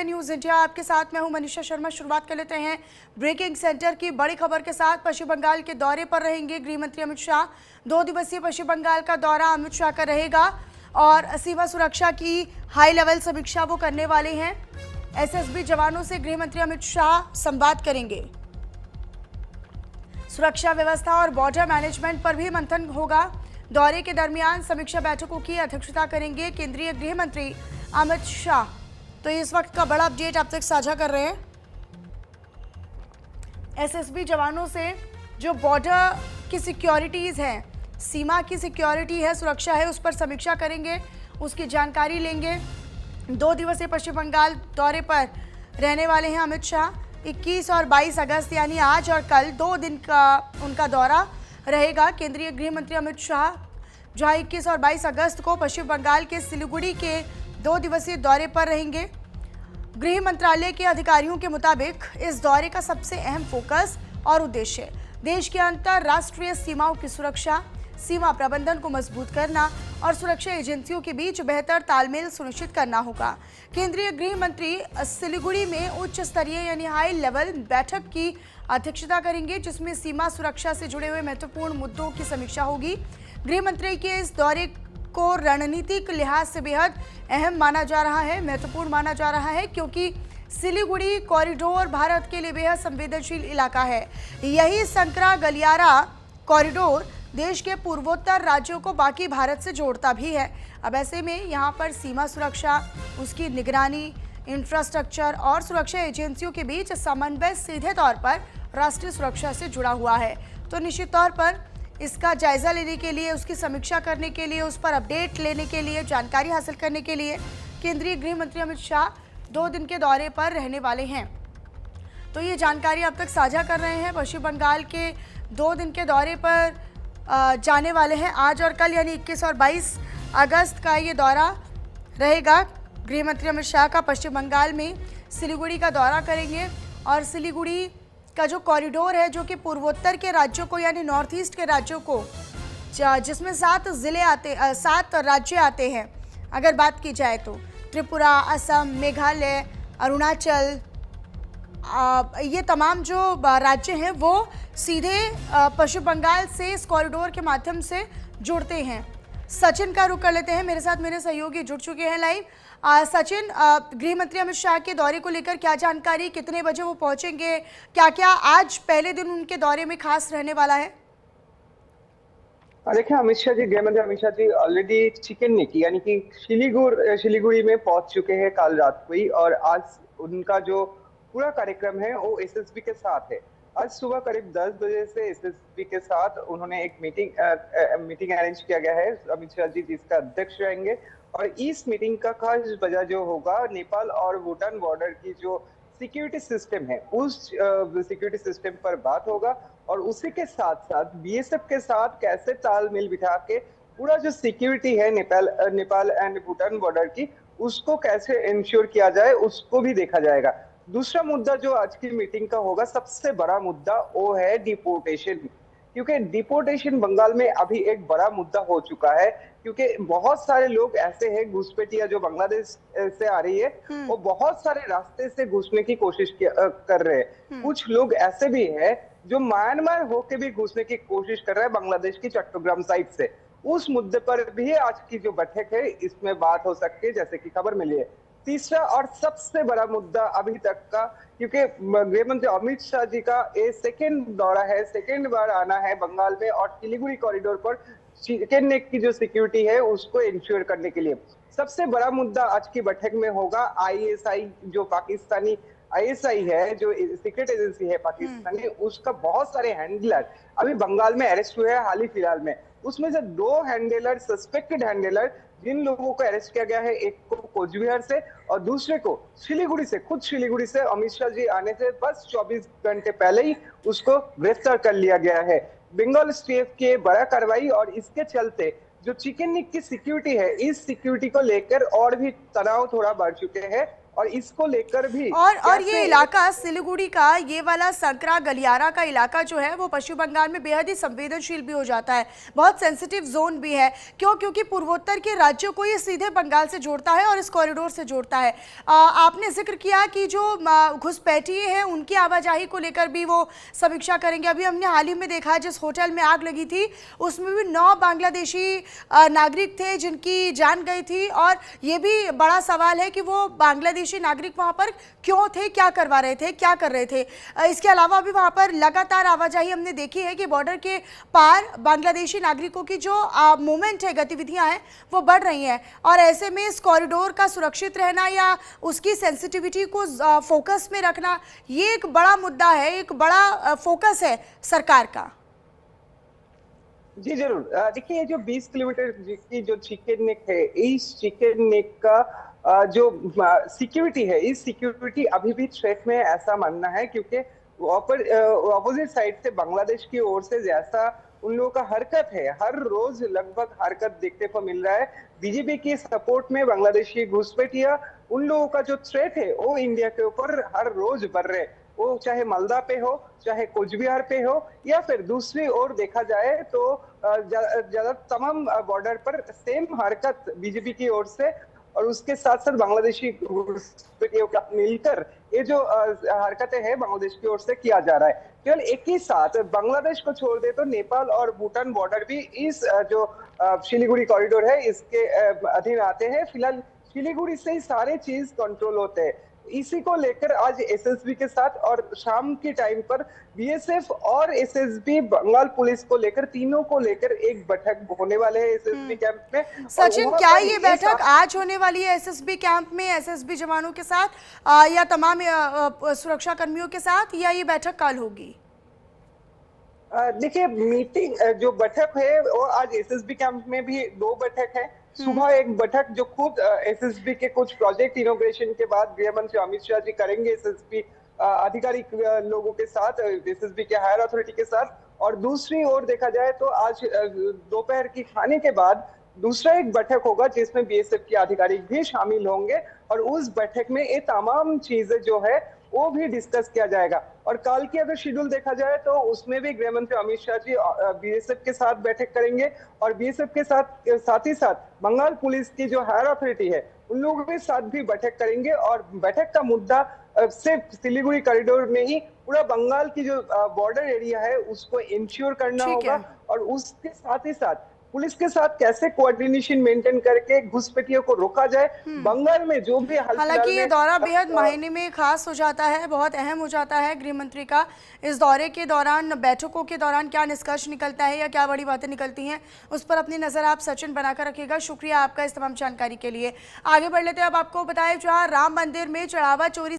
News India आपके साथ मैं हूं मनीषा शर्मा। शुरुआत कर लेते हैं ब्रेकिंग सेंटर की बड़ी खबर के साथ। पश्चिम बंगाल के दौरे पर रहेंगे गृह मंत्री अमित शाह। 2 दिवसीय पश्चिम बंगाल का दौरा अमित शाह का रहेगा और सीमा सुरक्षा की हाई लेवल समीक्षा वो करने वाले हैं। एसएसबी जवानों से गृह मंत्री अमित शाह संवाद करेंगे। सुरक्षा व्यवस्था और बॉर्डर मैनेजमेंट पर भी मंथन होगा। दौरे के दरमियान समीक्षा बैठकों की अध्यक्षता करेंगे केंद्रीय गृह मंत्री अमित शाह। तो इस वक्त का बड़ा अपडेट आप तक साझा कर रहे हैं। एसएसबी जवानों से जो बॉर्डर की सिक्योरिटीज़ हैं, सीमा की सिक्योरिटी है, सुरक्षा है, उस पर समीक्षा करेंगे, उसकी जानकारी लेंगे। 2 दिवसीय पश्चिम बंगाल दौरे पर रहने वाले हैं अमित शाह। 21 और 22 अगस्त यानी आज और कल 2 दिन का उनका दौरा रहेगा। केंद्रीय गृह मंत्री अमित शाह जहाँ 21 और 22 अगस्त को पश्चिम बंगाल के सिलीगुड़ी के 2 दिवसीय दौरे पर रहेंगे। गृह मंत्रालय के अधिकारियों के मुताबिक इस दौरे का सबसे अहम फोकस और उद्देश्य देश की अंतर्राष्ट्रीय सीमाओं की सुरक्षा, सीमा प्रबंधन को मजबूत करना और सुरक्षा एजेंसियों के बीच बेहतर तालमेल सुनिश्चित करना होगा। केंद्रीय गृह मंत्री सिलीगुड़ी में उच्च स्तरीय यानी हाई लेवल बैठक की अध्यक्षता करेंगे, जिसमें सीमा सुरक्षा से जुड़े हुए महत्वपूर्ण मुद्दों की समीक्षा होगी। गृह मंत्री के इस दौरे को रणनीतिक लिहाज से बेहद अहम माना जा रहा है, महत्वपूर्ण माना जा रहा है, क्योंकि सिलीगुड़ी कॉरिडोर भारत के लिए बेहद संवेदनशील इलाका है। यही संकरा गलियारा कॉरिडोर देश के पूर्वोत्तर राज्यों को बाकी भारत से जोड़ता भी है। अब ऐसे में यहाँ पर सीमा सुरक्षा, उसकी निगरानी, इंफ्रास्ट्रक्चर और सुरक्षा एजेंसियों के बीच समन्वय सीधे तौर पर राष्ट्रीय सुरक्षा से जुड़ा हुआ है। तो निश्चित तौर पर इसका जायजा लेने के लिए, उसकी समीक्षा करने के लिए, उस पर अपडेट लेने के लिए, जानकारी हासिल करने के लिए केंद्रीय गृह मंत्री अमित शाह 2 दिन के दौरे पर रहने वाले हैं। तो ये जानकारी अब तक साझा कर रहे हैं। पश्चिम बंगाल के 2 दिन के दौरे पर जाने वाले हैं आज और कल, यानी 21 और 22 अगस्त का ये दौरा रहेगा। गृह मंत्री अमित शाह का पश्चिम बंगाल में सिलीगुड़ी का दौरा करेंगे और सिलीगुड़ी का जो कॉरिडोर है, जो कि पूर्वोत्तर के राज्यों को यानी नॉर्थ ईस्ट के राज्यों को, जिसमें 7 राज्य आते हैं, अगर बात की जाए तो त्रिपुरा, असम, मेघालय, अरुणाचल, ये तमाम जो राज्य हैं वो सीधे पश्चिम बंगाल से इस कॉरिडोर के माध्यम से जुड़ते हैं। सचिन का रुख कर लेते हैं, मेरे साथ मेरे सहयोगी जुड़ चुके हैं लाइव। सचिन, गृह मंत्री अमित शाह के दौरे को लेकर क्या जानकारी, कितने बजे वो पहुंचेंगे, क्या क्या आज पहले दिन उनके दौरे में खास रहने वाला है? देखिए, अमित शाह जी, गृह मंत्री अमित शाह जी ऑलरेडी चिकन नेकी यानी कि सिलीगुड़ी में पहुंच चुके हैं कल रात को ही, और आज उनका जो पूरा कार्यक्रम है वो एसएसबी के साथ है। आज सुबह करीब 10 बजे से एसएसबी के साथ उन्होंने एक मीटिंग अरेंज किया गया है अमित शाह जी, जिसका अध्यक्ष रहेंगे। और इस मीटिंग का खास वजह जो होगा, नेपाल और भूटान बॉर्डर की जो सिक्योरिटी सिस्टम है, उस सिक्योरिटी सिस्टम पर बात होगा। और उसी के साथ साथ बीएसएफ के साथ कैसे तालमेल बिठा के पूरा जो सिक्योरिटी है नेपाल एंड भूटान बॉर्डर की, उसको कैसे इंश्योर किया जाए, उसको भी देखा जाएगा। दूसरा मुद्दा जो आज की मीटिंग का होगा, सबसे बड़ा मुद्दा, वो है डिपोर्टेशन। क्योंकि डिपोर्टेशन बंगाल में अभी एक बड़ा मुद्दा हो चुका है, क्योंकि बहुत सारे लोग ऐसे हैं, घुसपैठिया जो बांग्लादेश से आ रही है, वो बहुत सारे रास्ते से घुसने की कोशिश कर रहे हैं। कुछ लोग ऐसे भी हैं जो म्यांमार होके भी घुसने की कोशिश कर रहे हैं बांग्लादेश की चट्टग्राम साइड से। उस मुद्दे पर भी आज की जो बैठक है, इसमें बात हो सकती है, जैसे कि खबर मिली है। तीसरा और सबसे बड़ा मुद्दा अभी तक का, क्योंकि गृह मंत्री अमित शाह जी का ये सेकेंड दौरा है, सेकेंड बार आना है बंगाल में, और सिलीगुड़ी कॉरिडोर पर चिकन नेक की जो सिक्योरिटी है उसको इंश्योर करने के लिए सबसे बड़ा मुद्दा आज की बैठक में होगा आईएसआई, जो पाकिस्तानी आईएसआई है, जो सीक्रेट एजेंसी है पाकिस्तानी, उसका बहुत सारे हैंडलर अभी बंगाल में अरेस्ट हुए हैं हाल ही फिलहाल में। उसमें से 2 हैंडलर, सस्पेक्टेड हैंडलर, जिन लोगों को अरेस्ट किया गया है, एक को कोचबिहार से और दूसरे को सिलीगुड़ी से, खुद सिलीगुड़ी से अमित शाह जी आने से बस 24 घंटे पहले ही उसको गिरफ्तार कर लिया गया है। बंगाल स्टेट की बड़ा कार्रवाई, और इसके चलते जो चिकन नेक की सिक्योरिटी है, इस सिक्योरिटी को लेकर और भी तनाव थोड़ा बढ़ चुके हैं। और इसको लेकर भी और ये कैसे इलाका सिलीगुड़ी का ये वाला संकरा गलियारा का इलाका जो है वो पश्चिम बंगाल में बेहद ही संवेदनशील भी हो जाता है, बहुत सेंसिटिव जोन भी है। क्यों? क्योंकि पूर्वोत्तर के राज्यों को ये सीधे बंगाल से जोड़ता है और इस कॉरिडोर से जोड़ता है। आपने जिक्र किया कि जो घुसपैठिए हैं उनकी आवाजाही को लेकर भी वो समीक्षा करेंगे। अभी हमने हाल ही में देखा जिस होटल में आग लगी थी उसमें भी 9 बांग्लादेशी नागरिक थे जिनकी जान गई थी, और ये भी बड़ा सवाल है कि वो बांग्लादेशी नागरिक वहां पर क्यों थे, क्या करवा रहे थे, क्या कर रहे थे। इसके अलावा भी वहां पर लगातार आवाजाही हमने देखी है कि बॉर्डर के पार बांग्लादेशी नागरिकों की जो मूवमेंट है, गतिविधियां हैं वो बढ़ रही हैं, और ऐसे में इस कॉरिडोर का सुरक्षित रहना या उसकी सेंसिटिविटी को फोकस में रखना ये एक बड़ा मुद्दा है, एक बड़ा फोकस है सरकार का। जी जरूर। देखिए, ये जो 20 किलोमीटर की जो चिकन नेक है, इस चिकन नेक का जो सिक्योरिटी है, इस सिक्योरिटी अभी भी थ्रेट में है ऐसा मानना है, क्योंकि ऑपोजिट साइड से बांग्लादेश की ओर से जैसा उन लोगों का हरकत है, हर रोज लगभग हरकत देखने को मिल रहा है। बीजेपी के सपोर्ट में बांग्लादेशी घुसपैठिया, उन लोगों का जो थ्रेट है वो इंडिया के ऊपर हर रोज बढ़ रहे हैं। वो चाहे मालदा पे हो, चाहे कोचबिहार पे हो, या फिर दूसरी ओर देखा जाए तो ज्यादा तमाम बॉर्डर पर सेम हरकत बीजेपी की ओर से और उसके साथ साथ बांग्लादेशी मिलकर ये जो हरकतें हैं बांग्लादेश की ओर से किया जा रहा है। केवल एक ही साथ बांग्लादेश को छोड़ दे तो नेपाल और भूटान बॉर्डर भी इस जो सिलीगुड़ी कॉरिडोर है इसके अधीन आते हैं। फिलहाल सिलीगुड़ी से ही सारे चीज कंट्रोल होते हैं। इसी को लेकर आज एसएसबी के साथ और शाम के टाइम पर बीएसएफ और एसएसबी बंगाल पुलिस को लेकर, तीनों को लेकर एक बैठक होने वाले हैं एसएसबी कैंप में। सचिन, क्या ये बैठक आज होने वाली है एसएसबी कैंप में एसएसबी जवानों के साथ या तमाम सुरक्षा कर्मियों के साथ, या ये बैठक कल होगी? देखिए, मीटिंग जो बैठक है वो आज एसएसबी कैंप में भी 2 बैठक है। सुबह एक बैठक जो खुद एसएसबी के कुछ प्रोजेक्ट इनोग्रेशन के बाद गृह मंत्री अमित शाह जी करेंगे एसएसबी आधिकारिक लोगों के साथ, एसएसबी के हायर अथॉरिटी के साथ। और दूसरी ओर देखा जाए तो आज दोपहर की खाने के बाद दूसरा एक बैठक होगा जिसमें बीएसएफ के अधिकारी भी शामिल होंगे, और उस बैठक में ये तमाम चीजें जो है वो भी डिस्कस किया जाएगा। और कल की अगर शेड्यूल देखा जाए तो उसमें भी गृह मंत्री अमित शाह जी बीएसएफ के साथ बैठक करेंगे, और बीएसएफ के साथ ही साथ बंगाल पुलिस की जो हायर अथॉरिटी है उन लोगों के साथ भी बैठक करेंगे। और बैठक का मुद्दा सिर्फ सिलीगुड़ी कॉरिडोर में ही पूरा बंगाल की जो बॉर्डर एरिया है उसको इंश्योर करना होगा, और उसके साथ ही साथ पुलिस के साथ कैसे कोऑर्डिनेशन मेंटेन करके घुसपैठियों को रोका जाए। बंगाल में जो भी हालांकि ये दौरा बेहद मायने में खास हो जाता है, बहुत अहम हो जाता है गृह मंत्री का। इस दौरे के दौरान, बैठकों के दौरान क्या निष्कर्ष निकलता है या क्या बड़ी बातें निकलती हैं, उस पर अपनी नजर आप सचिन बनाकर रखिएगा। शुक्रिया आपका इस तमाम जानकारी के लिए। आगे बढ़ लेते हैं। अब आपको बताएं, जहां राम मंदिर में चढ़ावा चोरी